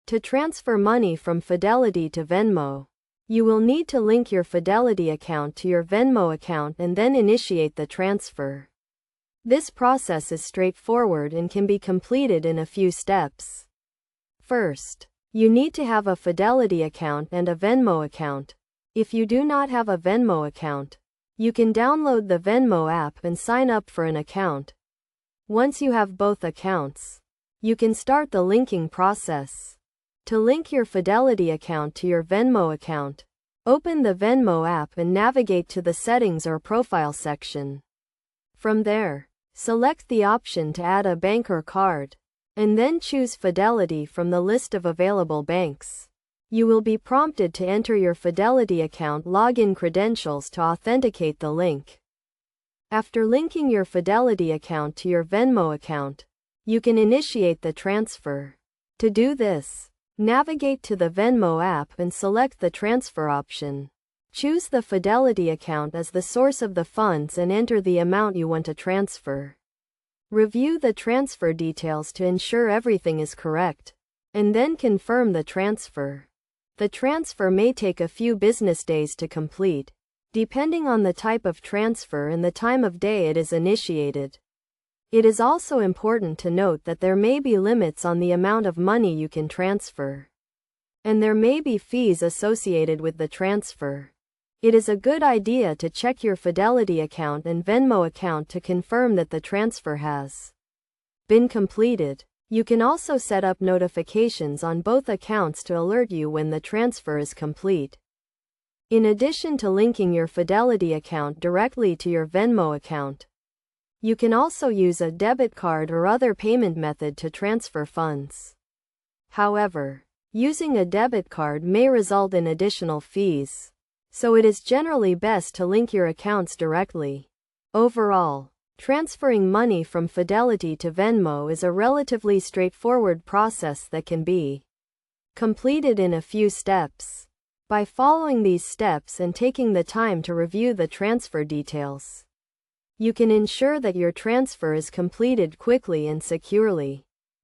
To transfer money from Fidelity to Venmo, you will need to link your Fidelity account to your Venmo account and then initiate the transfer. This process is straightforward and can be completed in a few steps. First, you need to have a Fidelity account and a Venmo account. If you do not have a Venmo account, you can download the Venmo app and sign up for an account. Once you have both accounts, you can start the linking process. To link your Fidelity account to your Venmo account, open the Venmo app and navigate to the Settings or Profile section. From there, select the option to add a bank or card, and then choose Fidelity from the list of available banks. You will be prompted to enter your Fidelity account login credentials to authenticate the link. After linking your Fidelity account to your Venmo account, you can initiate the transfer. To do this, navigate to the Venmo app and select the transfer option. Choose the Fidelity account as the source of the funds and enter the amount you want to transfer. Review the transfer details to ensure everything is correct, and then confirm the transfer. The transfer may take a few business days to complete, depending on the type of transfer and the time of day it is initiated. It is also important to note that there may be limits on the amount of money you can transfer, and there may be fees associated with the transfer. It is a good idea to check your Fidelity account and Venmo account to confirm that the transfer has been completed. You can also set up notifications on both accounts to alert you when the transfer is complete. In addition to linking your Fidelity account directly to your Venmo account, you can also use a debit card or other payment method to transfer funds. However, using a debit card may result in additional fees, so it is generally best to link your accounts directly. Overall, transferring money from Fidelity to Venmo is a relatively straightforward process that can be completed in a few steps. By following these steps and taking the time to review the transfer details, you can ensure that your transfer is completed quickly and securely.